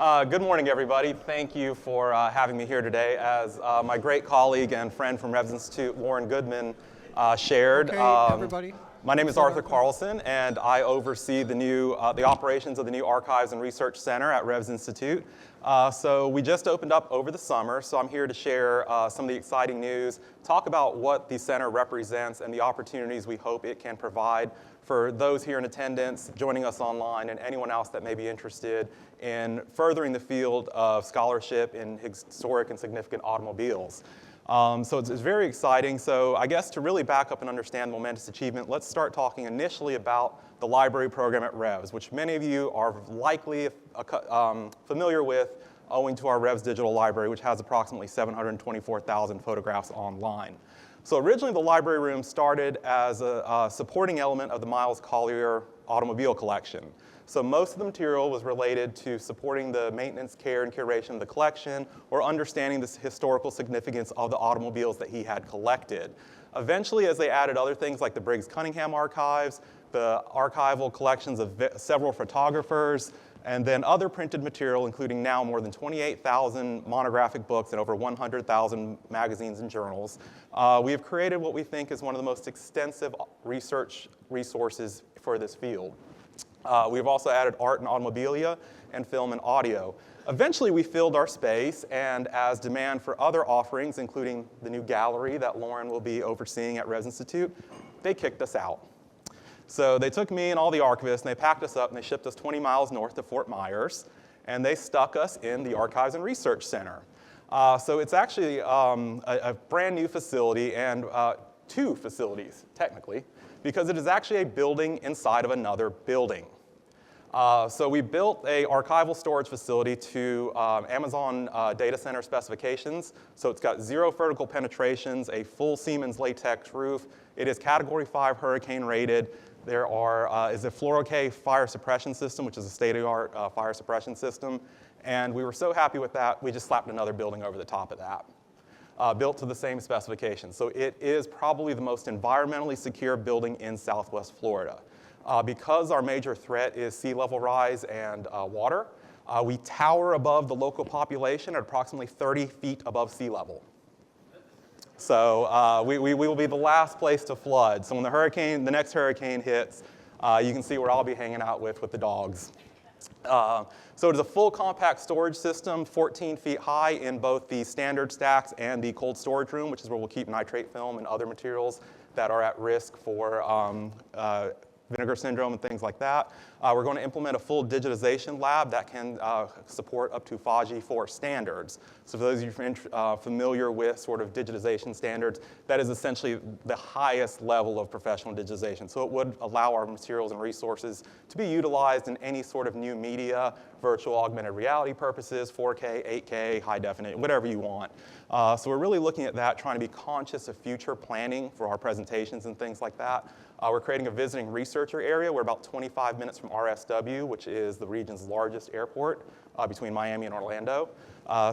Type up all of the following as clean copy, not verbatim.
Good morning, everybody. Thank you for having me here today. As my great colleague and friend from Revs Institute, Lauren Goodman, shared. Okay, everybody. My name is Arthur Carlson, and I oversee the operations of the new Archives and Research Center at Revs Institute. So we just opened up over the summer, so I'm here to share some of the exciting news, talk about what the center represents and the opportunities we hope it can provide for those here in attendance, joining us online, and anyone else that may be interested in furthering the field of scholarship in historic and significant automobiles. So it's very exciting. So I guess to really back up and understand the momentous achievement, let's start talking initially about the library program at Revs, which many of you are likely familiar with owing to our Revs Digital Library, which has approximately 724,000 photographs online. So originally the library room started as a supporting element of the Miles Collier automobile collection. So most of the material was related to supporting the maintenance, care, and curation of the collection, or understanding the historical significance of the automobiles that he had collected. Eventually, as they added other things like the Briggs Cunningham archives, the archival collections of several photographers, and then other printed material, including now more than 28,000 monographic books and over 100,000 magazines and journals, we have created what we think is one of the most extensive research resources for this field. We've also added art and automobilia and film and audio. Eventually, we filled our space, and as demand for other offerings, including the new gallery that Lauren will be overseeing at Revs Institute, they kicked us out. So they took me and all the archivists, and they packed us up, and they shipped us 20 miles north of Fort Myers, and they stuck us in the Archives and Research Center. So it's actually a brand new facility, and two facilities, technically, because it is actually a building inside of another building. So we built a archival storage facility to Amazon data center specifications. So it's got 0 vertical penetrations, a full Siemens latex roof. It is Category 5 hurricane rated. There is a Fluoro-K fire suppression system, which is a state-of-the-art fire suppression system. And we were so happy with that, we just slapped another building over the top of that. Built to the same specifications. So it is probably the most environmentally secure building in Southwest Florida. Because our major threat is sea level rise and water, we tower above the local population at approximately 30 feet above sea level. So we will be the last place to flood. So when the next hurricane hits, you can see where I'll be hanging out with the dogs. So it is a full compact storage system, 14 feet high in both the standard stacks and the cold storage room, which is where we'll keep nitrate film and other materials that are at risk for vinegar syndrome and things like that. We're going to implement a full digitization lab that can support up to FAGI 4 standards. So for those of you familiar with sort of digitization standards, that is essentially the highest level of professional digitization. So it would allow our materials and resources to be utilized in any sort of new media, virtual augmented reality purposes, 4K, 8K, high definition, whatever you want. So we're really looking at that, trying to be conscious of future planning for our presentations and things like that. We're creating a visiting researcher area. We're about 25 minutes from RSW, which is the region's largest airport between Miami and Orlando.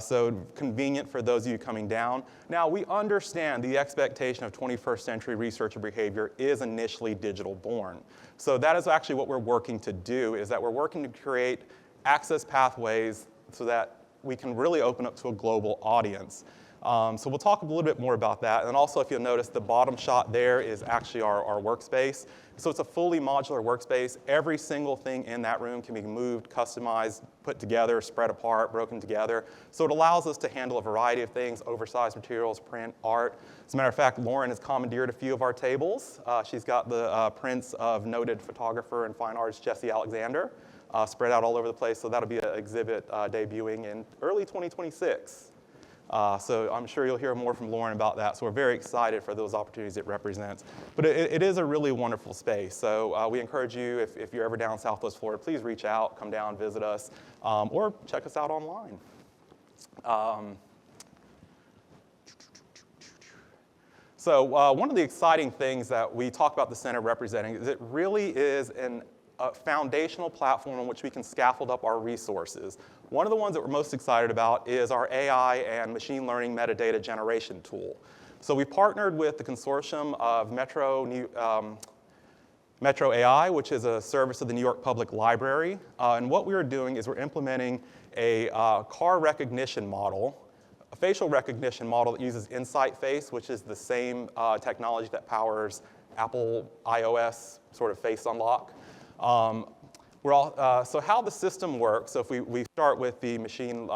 So convenient for those of you coming down. Now, we understand the expectation of 21st century researcher behavior is initially digital born. So that is actually what we're working to do, is that we're working to create access pathways so that we can really open up to a global audience. So we'll talk a little bit more about that. And also, if you'll notice, the bottom shot there is actually our workspace. So it's a fully modular workspace. Every single thing in that room can be moved, customized, put together, spread apart, broken together. So it allows us to handle a variety of things, oversized materials, print, art. As a matter of fact, Lauren has commandeered a few of our tables. She's got the prints of noted photographer and fine artist Jesse Alexander spread out all over the place. So that'll be an exhibit debuting in early 2026. So I'm sure you'll hear more from Lauren about that. So we're very excited for those opportunities it represents. But it is a really wonderful space. So we encourage you, if you're ever down in Southwest Florida, please reach out, come down, visit us, or check us out online. So one of the exciting things that we talk about the center representing is it really is a foundational platform on which we can scaffold up our resources. One of the ones that we're most excited about is our AI and machine learning metadata generation tool. So we partnered with the consortium of Metro AI, which is a service of the New York Public Library. And what we are doing is we're implementing a car recognition model, a facial recognition model that uses Insight Face, which is the same technology that powers Apple iOS sort of face unlock. So how the system works, so if we start with the machine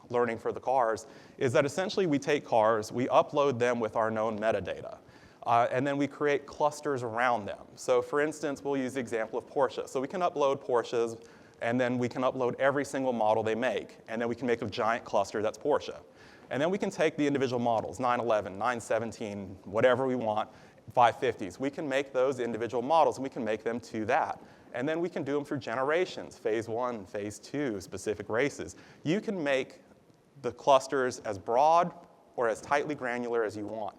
learning for the cars, is that essentially we take cars, we upload them with our known metadata, and then we create clusters around them. So for instance, we'll use the example of Porsche. So we can upload Porsches, and then we can upload every single model they make, and then we can make a giant cluster that's Porsche. And then we can take the individual models, 911, 917, whatever we want, 550s. We can make those individual models, and we can make them to that. And then we can do them through generations, phase 1, phase 2, specific races. You can make the clusters as broad or as tightly granular as you want.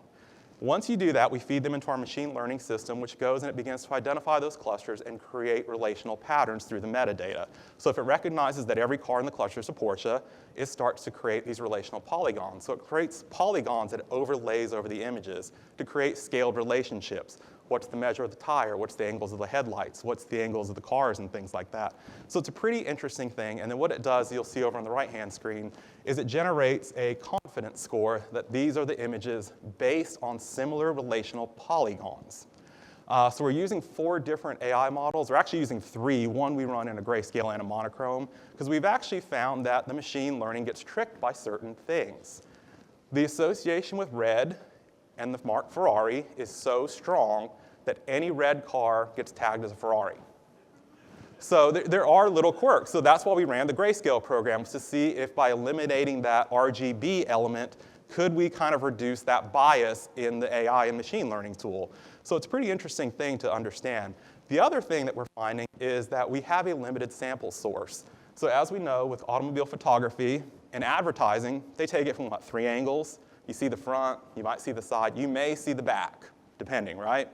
Once you do that, we feed them into our machine learning system, which goes and it begins to identify those clusters and create relational patterns through the metadata. So if it recognizes that every car in the cluster is a Porsche, it starts to create these relational polygons. So it creates polygons that it overlays over the images to create scaled relationships. What's the measure of the tire? What's the angles of the headlights? What's the angles of the cars and things like that? So it's a pretty interesting thing. And then what it does, you'll see over on the right-hand screen, is it generates a confidence score that these are the images based on similar relational polygons. So we're using 4 different AI models. We're actually using 3. One we run in a grayscale and a monochrome, because we've actually found that the machine learning gets tricked by certain things. The association with red and the mark Ferrari is so strong that any red car gets tagged as a Ferrari. So there are little quirks. So that's why we ran the grayscale programs, to see if by eliminating that RGB element, could we kind of reduce that bias in the AI and machine learning tool. So it's a pretty interesting thing to understand. The other thing that we're finding is that we have a limited sample source. So as we know, with automobile photography and advertising, they take it from, 3 angles? You see the front, you might see the side, you may see the back, depending, right?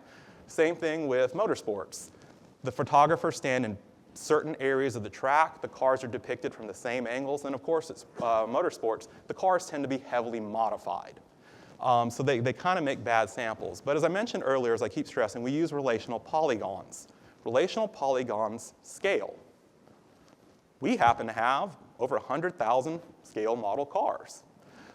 Same thing with motorsports. The photographers stand in certain areas of the track, the cars are depicted from the same angles, and of course it's motorsports, the cars tend to be heavily modified. So they kind of make bad samples. But as I mentioned earlier, as I keep stressing, we use relational polygons. Relational polygons scale. We happen to have over 100,000 scale model cars.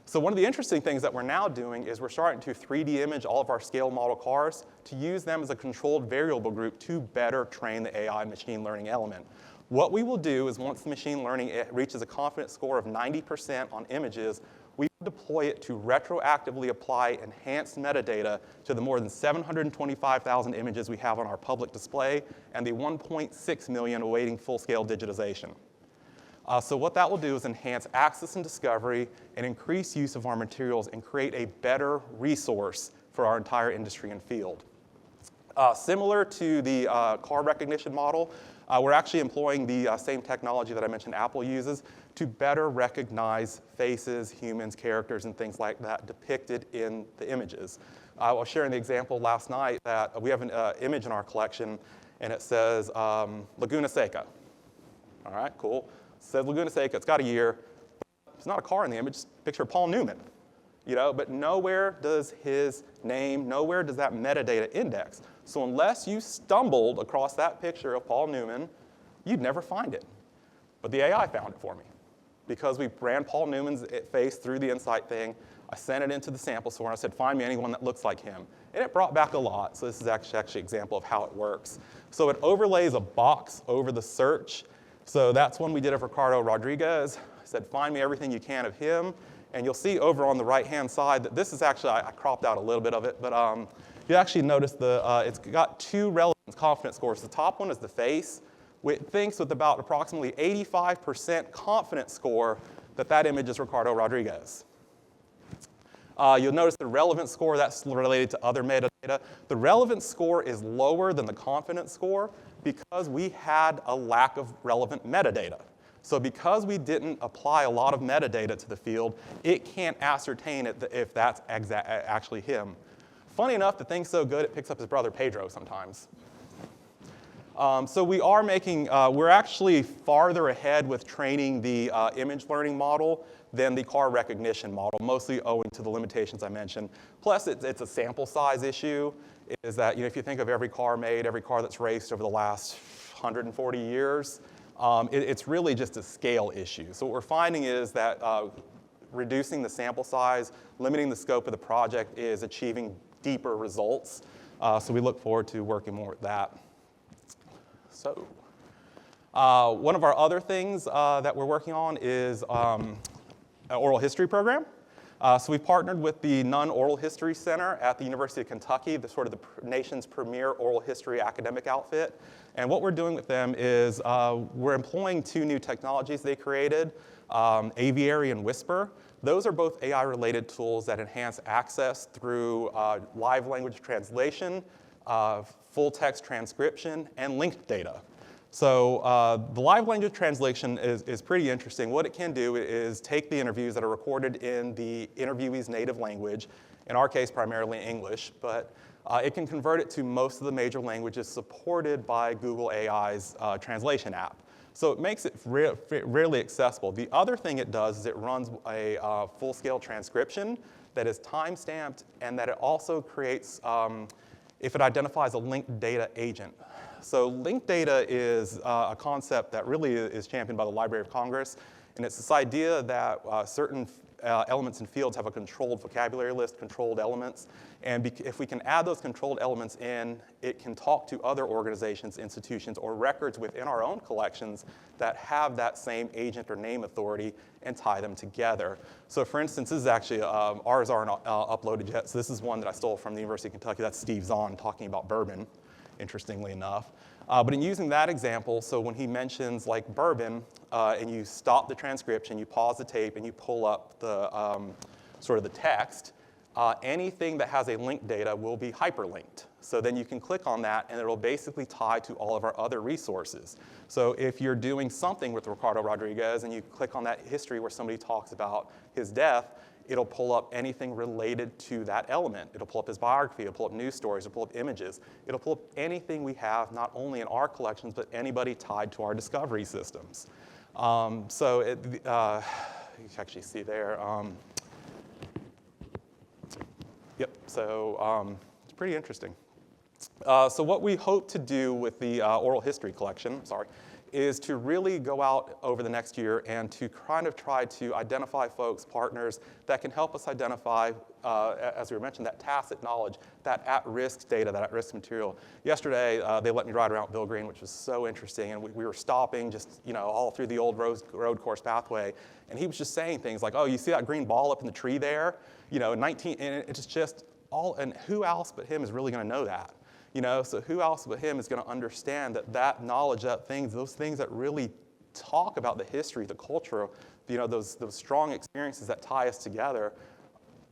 So one of the interesting things that we're now doing is we're starting to 3D image all of our scale model cars to use them as a controlled variable group to better train the AI machine learning element. What we will do is once the machine learning reaches a confidence score of 90% on images, we deploy it to retroactively apply enhanced metadata to the more than 725,000 images we have on our public display and the 1.6 million awaiting full-scale digitization. So what that will do is enhance access and discovery and increase use of our materials and create a better resource for our entire industry and field. Similar to the car recognition model, we're actually employing the same technology that I mentioned Apple uses to better recognize faces, humans, characters, and things like that depicted in the images. I was sharing the example last night that we have an image in our collection, and it says Laguna Seca. All right, cool. It says Laguna Seca, it's got a year. It's not a car in the image, it's a picture of Paul Newman. But nowhere does his name, nowhere does that metadata index. So unless you stumbled across that picture of Paul Newman, you'd never find it. But the AI found it for me. Because we ran Paul Newman's face through the Insight thing, I sent it into the sample store and I said, find me anyone that looks like him. And it brought back a lot. So this is actually an example of how it works. So it overlays a box over the search. So that's when we did it for Ricardo Rodriguez. I said, find me everything you can of him. And you'll see over on the right-hand side that this is actually, I cropped out a little bit of it, but you actually notice it's got 2 relevance confidence scores. The top one is the face. It thinks with about approximately 85% confidence score that image is Ricardo Rodriguez. You'll notice the relevance score, that's related to other metadata. The relevance score is lower than the confidence score because we had a lack of relevant metadata. So because we didn't apply a lot of metadata to the field, it can't ascertain if that's actually him. Funny enough, the thing's so good, it picks up his brother Pedro sometimes. So we are we're actually farther ahead with training the image learning model than the car recognition model, mostly owing to the limitations I mentioned. Plus, it's a sample size issue, is that if you think of every car made, every car that's raced over the last 140 years, It's really just a scale issue. So what we're finding is that reducing the sample size, limiting the scope of the project is achieving deeper results. So we look forward to working more with that. So one of our other things that we're working on is an oral history program. So we've partnered with the Nunn Oral History Center at the University of Kentucky, the sort of the nation's premier oral history academic outfit. And what we're doing with them is we're employing two new technologies they created, Aviary and Whisper. Those are both AI-related tools that enhance access through live language translation, full text transcription, and linked data. So the live language translation is pretty interesting. What it can do is take the interviews that are recorded in the interviewee's native language, in our case primarily English, but it can convert it to most of the major languages supported by Google AI's translation app. So it makes it really accessible. The other thing it does is it runs a full-scale transcription that is time-stamped, and that it also creates, if it identifies a linked data agent. So linked data is a concept that really is championed by the Library of Congress, and it's this idea that certain elements and fields have a controlled vocabulary list, controlled elements, and if we can add those controlled elements in, it can talk to other organizations, institutions, or records within our own collections that have that same agent or name authority and tie them together. So for instance, this is actually, ours aren't uploaded yet, so this is one that I stole from the University of Kentucky. That's Steve Zahn talking about bourbon, interestingly enough. But in using that example, so when he mentions like bourbon, and you stop the transcription, you pause the tape, and you pull up the sort of the text, anything that has a linked data will be hyperlinked. So then you can click on that, and it'll basically tie to all of our other resources. So if you're doing something with Ricardo Rodriguez, and you click on that history where somebody talks about his death, it'll pull up anything related to that element. It'll pull up his biography, it'll pull up news stories, it'll pull up images. It'll pull up anything we have, not only in our collections, but anybody tied to our discovery systems. So you can actually see there. Yep, so it's pretty interesting. So what we hope to do with the oral history collection, is to really go out over the next year and to kind of try to identify folks, partners, that can help us identify, as we mentioned, that tacit knowledge, that at-risk data, that at-risk material. Yesterday, they let me ride around Bill Green, which was so interesting, and we were stopping just, all through the old road course pathway, and he was just saying things like, oh, you see that green ball up in the tree there? And it's just all, and who else but him is really gonna know that? So who else but him is going to understand that knowledge, those things that really talk about the history, the culture, those strong experiences that tie us together,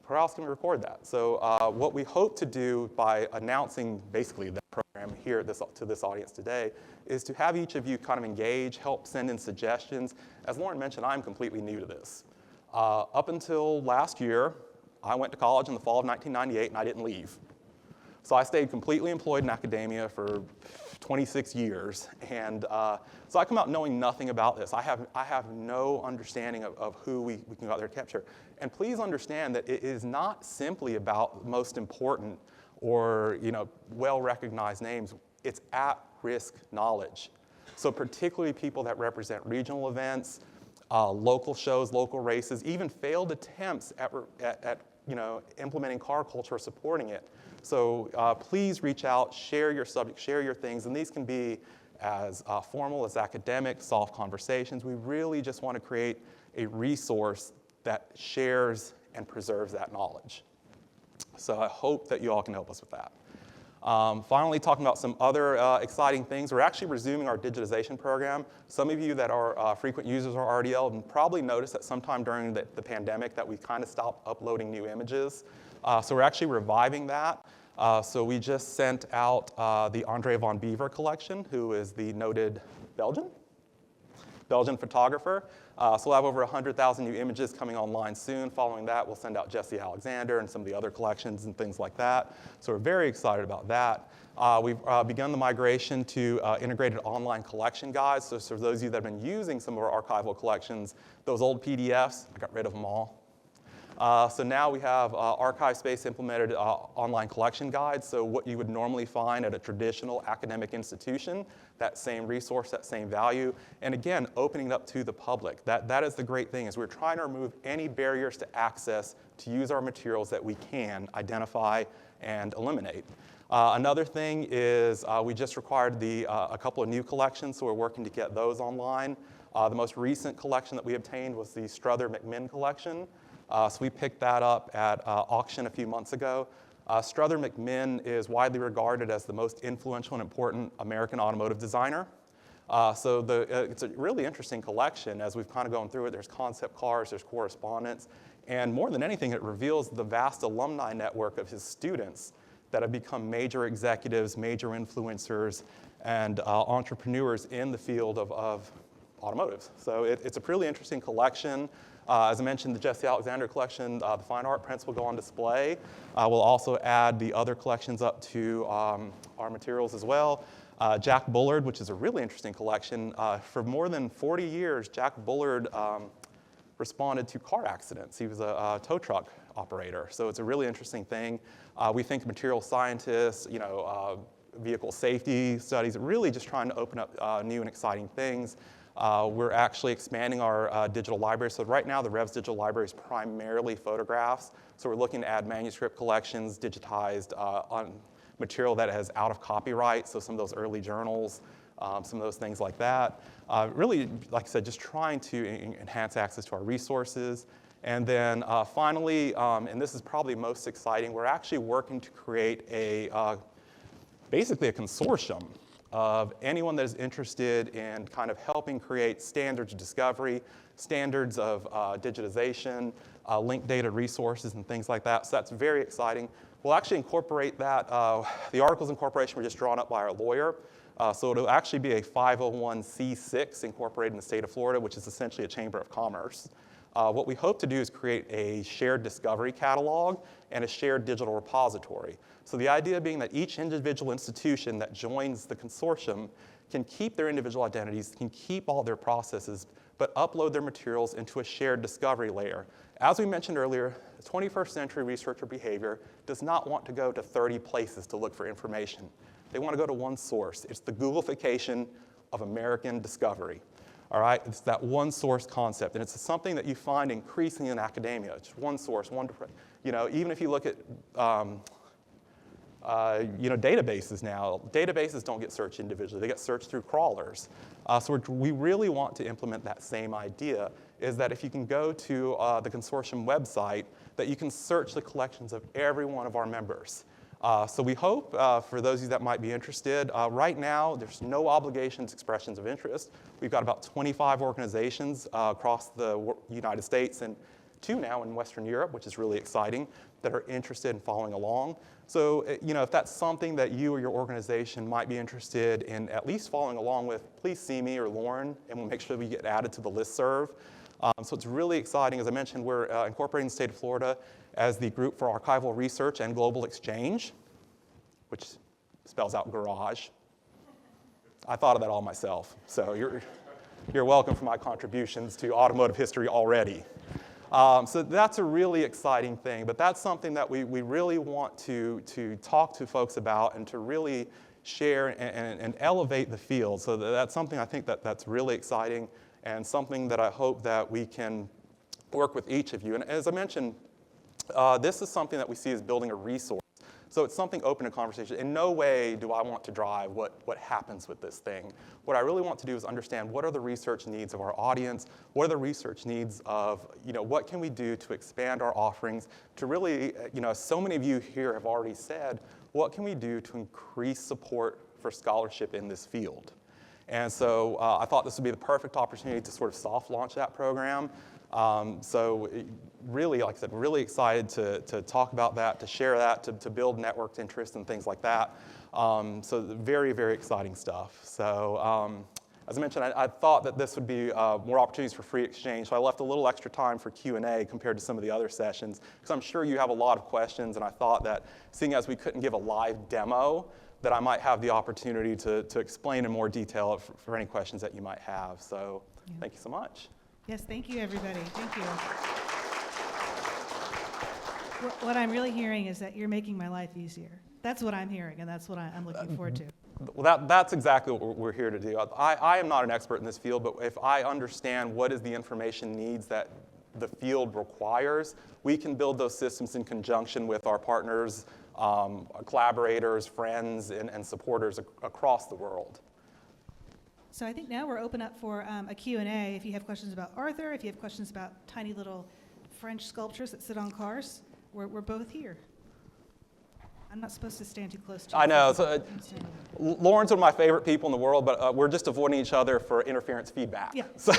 where else can we record that? So what we hope to do by announcing basically that program here to this audience today is to have each of you kind of engage, help send in suggestions. As Lauren mentioned, I'm completely new to this. Up until last year, I went to college in the fall of 1998 and I didn't leave. So I stayed completely employed in academia for 26 years, and so I come out knowing nothing about this. I have no understanding of who we can go out there and capture. And please understand that it is not simply about most important or well-recognized names. It's at-risk knowledge. So particularly people that represent regional events, local shows, local races, even failed attempts at implementing car culture or supporting it. So please reach out, share your subject, share your things, and these can be as formal as academic, soft conversations. We really just want to create a resource that shares and preserves that knowledge. So I hope that you all can help us with that. Finally, talking about some other exciting things, we're actually resuming our digitization program. Some of you that are frequent users of RDL have probably noticed that sometime during the pandemic that we kind of stopped uploading new images. So we're actually reviving that. So we just sent out the André van Bever collection, who is the noted Belgian photographer. So we'll have over 100,000 new images coming online soon. Following that, we'll send out Jesse Alexander and some of the other collections and things like that. So we're very excited about that. We've begun the migration to integrated online collection guides. So for those of you that have been using some of our archival collections, those old PDFs, I got rid of them all. So now we have archive space implemented online collection guides. So what you would normally find at a traditional academic institution, that same resource, that same value, and again, opening it up to the public. That is the great thing, is we're trying to remove any barriers to access to use our materials that we can identify and eliminate. Another thing is we just required a couple of new collections, so we're working to get those online. The most recent collection that we obtained was the Strother-McMinn collection. So we picked that up at auction a few months ago. Strother-McMinn is widely regarded as the most influential and important American automotive designer. So it's a really interesting collection. As we've kind of gone through it, there's concept cars, there's correspondence, and more than anything, it reveals the vast alumni network of his students that have become major executives, major influencers, and entrepreneurs in the field of automotive. So it's a really interesting collection. As I mentioned, the Jesse Alexander collection, the fine art prints will go on display. We'll also add the other collections up to our materials as well. Jack Bullard, which is a really interesting collection. For more than 40 years, Jack Bullard responded to car accidents. He was a tow truck operator, so it's a really interesting thing. We think material scientists, vehicle safety studies, really just trying to open up new and exciting things. We're actually expanding our digital library. So right now, the Revs digital library is primarily photographs. So we're looking to add manuscript collections, digitized on material that has out of copyright. So some of those early journals, some of those things like that. Really, like I said, just trying to enhance access to our resources. And then finally, and this is probably most exciting, we're actually working to create basically a consortium of anyone that is interested in kind of helping create standards of discovery, standards of digitization, linked data resources, and things like that. So that's very exciting. We'll actually incorporate that. The articles of incorporation were just drawn up by our lawyer. So it'll actually be a 501c6 incorporated in the state of Florida, which is essentially a chamber of commerce. What we hope to do is create a shared discovery catalog and a shared digital repository. So the idea being that each individual institution that joins the consortium can keep their individual identities, can keep all their processes, but upload their materials into a shared discovery layer. As we mentioned earlier, the 21st century researcher behavior does not want to go to 30 places to look for information. They want to go to one source. It's the Googleification of American discovery. All right, it's that one source concept, and it's something that you find increasingly in academia. It's one source, even if you look at databases now, databases don't get searched individually, they get searched through crawlers. So we really want to implement that same idea, is that if you can go to the consortium website, that you can search the collections of every one of our members. So we hope, for those of you that might be interested, right now there's no obligations, expressions of interest. We've got about 25 organizations across the United States and 2 now in Western Europe, which is really exciting, that are interested in following along. So if that's something that you or your organization might be interested in at least following along with, please see me or Lauren, and we'll make sure that we get added to the listserv. So it's really exciting. As I mentioned, we're incorporating the state of Florida as the group for archival research and global exchange, which spells out garage. I thought of that all myself, so you're welcome for my contributions to automotive history already. So that's a really exciting thing, but that's something that we really want to talk to folks about and to really share and elevate the field. So that's something I think that's really exciting and something that I hope that we can work with each of you. And as I mentioned, this is something that we see as building a resource. So it's something open to conversation. In no way do I want to drive what happens with this thing. What I really want to do is understand what are the research needs of our audience, what are the research needs of, what can we do to expand our offerings, to really, so many of you here have already said, what can we do to increase support for scholarship in this field? And so I thought this would be the perfect opportunity to sort of soft launch that program. So really, like I said, really excited to talk about that, to share that, to build networked interest and things like that. So very, very exciting stuff. So as I mentioned, I thought that this would be more opportunities for free exchange. So I left a little extra time for Q&A compared to some of the other sessions, because I'm sure you have a lot of questions, and I thought that seeing as we couldn't give a live demo, that I might have the opportunity to explain in more detail for any questions that you might have. So Thank you so much. Yes, thank you, everybody. Thank you. What I'm really hearing is that you're making my life easier. That's what I'm hearing, and that's what I'm looking forward to. Well, that's exactly what we're here to do. I am not an expert in this field, but if I understand what is the information needs that the field requires, we can build those systems in conjunction with our partners, collaborators, friends, and supporters across the world. So I think now we're open up for a Q&A. If you have questions about Arthur, if you have questions about tiny little French sculptures that sit on cars, we're both here. I'm not supposed to stand too close to you. I know. So, Lauren's one of my favorite people in the world, but we're just avoiding each other for interference feedback. Yeah. So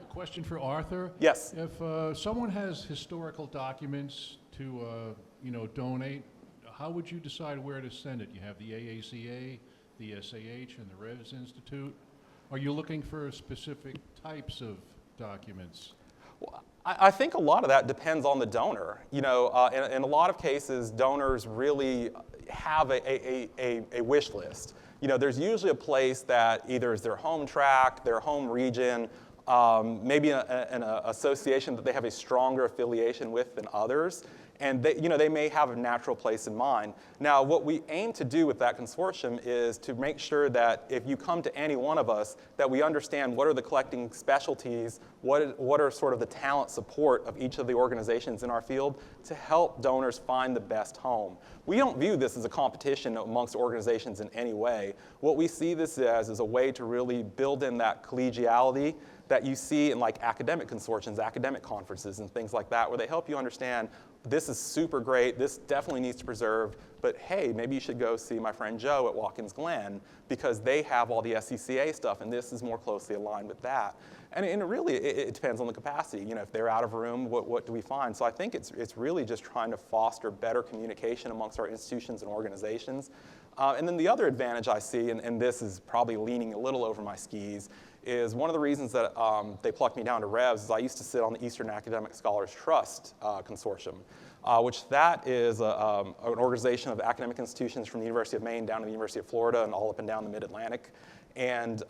Question for Arthur. Yes. If someone has historical documents to donate, how would you decide where to send it? You have the AACA, the SAH, and the Revs Institute. Are you looking for specific types of documents? Well, I think a lot of that depends on the donor. In a lot of cases, donors really have a wish list. There's usually a place that either is their home tract, their home region, maybe an association that they have a stronger affiliation with than others, and they may have a natural place in mind. Now, what we aim to do with that consortium is to make sure that if you come to any one of us, that we understand what are the collecting specialties, what are sort of the talent support of each of the organizations in our field to help donors find the best home. We don't view this as a competition amongst organizations in any way. What we see this as is a way to really build in that collegiality that you see in like academic consortiums, academic conferences, and things like that, where they help you understand this is super great, this definitely needs to be preserved, but hey, maybe you should go see my friend Joe at Watkins Glen because they have all the SCCA stuff and this is more closely aligned with that. And really, it depends on the capacity. If they're out of room, what do we find? So I think it's really just trying to foster better communication amongst our institutions and organizations. And then the other advantage I see, and this is probably leaning a little over my skis, is one of the reasons that they plucked me down to Revs is I used to sit on the Eastern Academic Scholars Trust Consortium, which that is an organization of academic institutions from the University of Maine down to the University of Florida and all up and down the Mid-Atlantic. And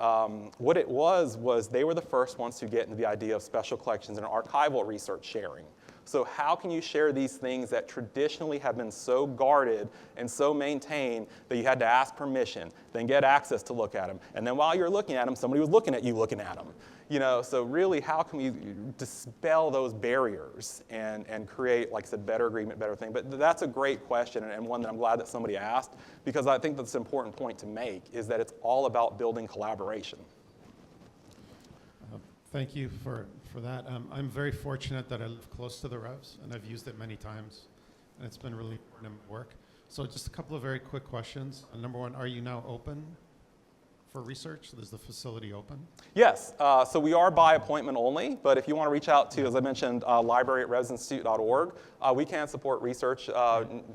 what it was they were the first ones to get into the idea of special collections and archival research sharing. So how can you share these things that traditionally have been so guarded and so maintained that you had to ask permission, then get access to look at them, and then while you're looking at them, somebody was looking at you looking at them. So really, how can we dispel those barriers and create, like I said, better agreement, better thing? But that's a great question and one that I'm glad that somebody asked, because I think that's an important point to make, is that it's all about building collaboration. Thank you for that. I'm very fortunate that I live close to the Revs, and I've used it many times, and it's been really important in my work. So just a couple of very quick questions. Number one, are you now open for research? Is the facility open? Yes, so we are by appointment only, but if you want to reach out to, as I mentioned, library at revsinstitute.org, we can support research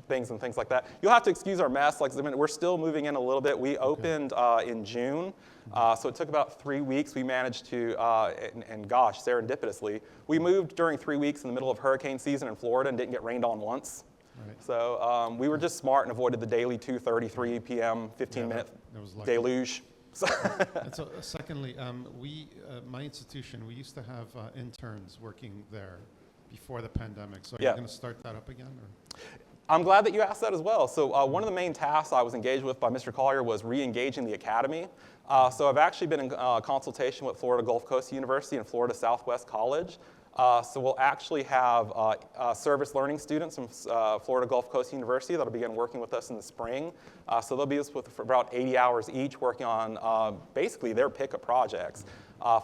things and things like that. You'll have to excuse our mess. Like I said, we're still moving in a little bit. We opened in June, so it took about 3 weeks. We managed to, and gosh, serendipitously, we moved during 3 weeks in the middle of hurricane season in Florida and didn't get rained on once. Right. So we were just smart and avoided the daily 2:30, 3 p.m., 15-minute deluge. And so, secondly, my institution, we used to have interns working there before the pandemic. So are you going to start that up again? Or? I'm glad that you asked that as well. So one of the main tasks I was engaged with by Mr. Collier was re-engaging the academy. So I've actually been in consultation with Florida Gulf Coast University and Florida Southwest College. So we'll actually have service learning students from Florida Gulf Coast University that'll begin working with us in the spring. So they'll be with us for about 80 hours each working on basically their pick of projects.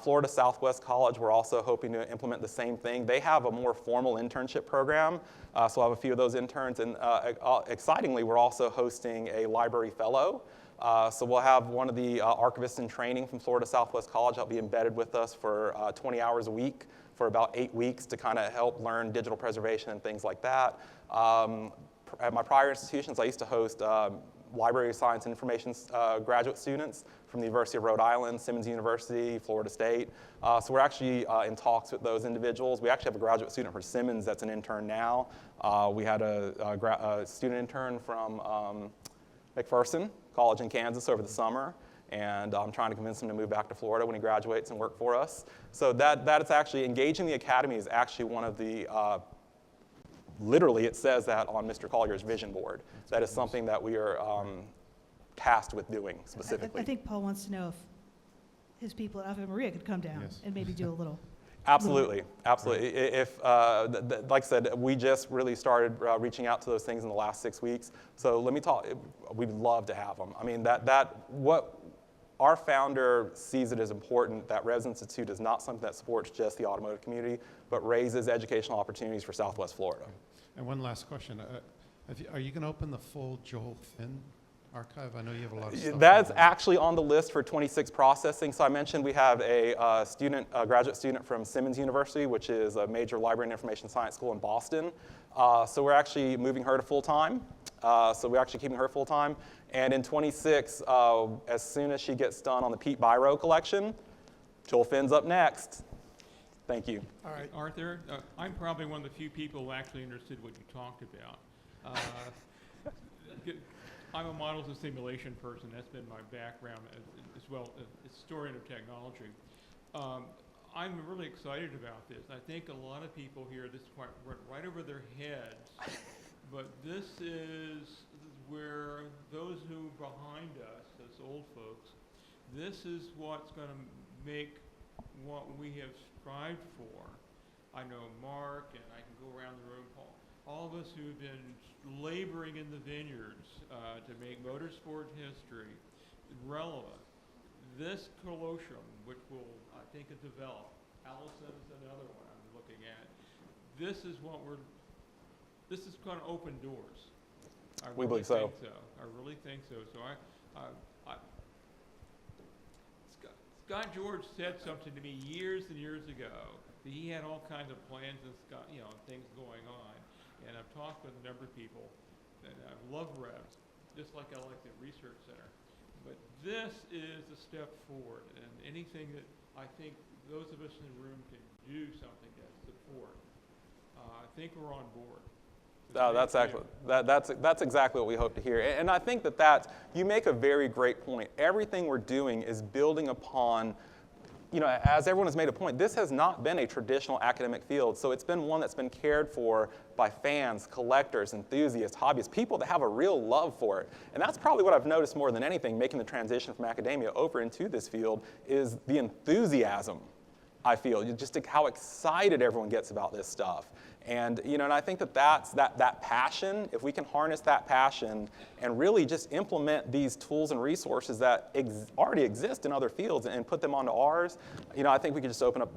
Florida Southwest College, we're also hoping to implement the same thing. They have a more formal internship program, so I'll have a few of those interns. And excitingly, we're also hosting a library fellow. So we'll have one of the archivists in training from Florida Southwest College that'll be embedded with us for 20 hours a week for about 8 weeks to kind of help learn digital preservation and things like that. At my prior institutions, I used to host library science and information graduate students from the University of Rhode Island, Simmons University, Florida State. So we're actually in talks with those individuals. We actually have a graduate student from Simmons that's an intern now. We had a student intern from McPherson College in Kansas over the summer. And I'm trying to convince him to move back to Florida when he graduates and work for us. So that is actually, engaging the academy is actually one of the literally, it says that on Mr. Collier's vision board. That is something that we are tasked with doing specifically. I think Paul wants to know if his people at Ave Maria could come down Yes. and maybe do a little. Absolutely, absolutely. If, like I said, we just really started reaching out to those things in the last 6 weeks. So let me talk. We'd love to have them. I mean, what our founder sees it as important that Revs Institute is not something that supports just the automotive community, but raises educational opportunities for Southwest Florida. And one last question. Are you going to open the full Joel Finn archive? I know you have a lot of stuff. That's on there. actually on the list for 26 processing. So I mentioned we have a graduate student from Simmons University, which is a major library and information science school in Boston. So we're actually moving her to full-time. So we're actually keeping her full-time. And in 26, as soon as she gets done on the Pete Byro collection, Joel Finn's up next. Thank you. All right, Arthur, I'm probably one of the few people who actually understood what you talked about. I'm a models and simulation person. That's been my background as well, a historian of technology. I'm really excited about this. I think a lot of people here, this went right over their heads, but this is where those who behind us, as old folks, this is what's going to make what we have strived for. I know Mark, and I can go around the room, Paul, all of us who've been laboring in the vineyards to make motorsport history relevant. This colloquium, which will, I think, develop, Allison is another one I'm looking at. This is going to open doors. We believe so. I really think so. So Scott George said something to me years and years ago that he had all kinds of plans and things going on. And I've talked with a number of people, and I love Revs, just like I like the Research Center. But this is a step forward, and anything that I think those of us in the room can do something to support, I think we're on board. That's exactly what we hope to hear. And I think that you make a very great point. Everything we're doing is building upon, as everyone has made a point, this has not been a traditional academic field. So it's been one that's been cared for by fans, collectors, enthusiasts, hobbyists, people that have a real love for it. And that's probably what I've noticed more than anything, making the transition from academia over into this field, is the enthusiasm, I feel, just how excited everyone gets about this stuff. And, and I think that passion, if we can harness that passion and really just implement these tools and resources that already exist in other fields and put them onto ours, I think we could just open up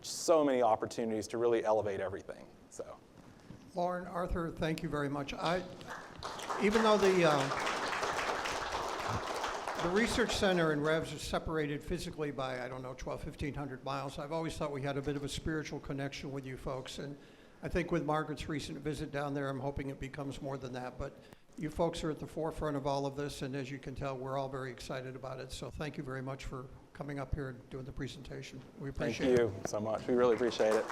so many opportunities to really elevate everything. So, Lauren, Arthur, thank you very much. Even though the Research Center and Revs are separated physically by, 1,200-1,500 miles, I've always thought we had a bit of a spiritual connection with you folks. And I think with Margaret's recent visit down there, I'm hoping it becomes more than that. But you folks are at the forefront of all of this, and as you can tell, we're all very excited about it. So thank you very much for coming up here and doing the presentation. We appreciate it. Thank you so much. We really appreciate it.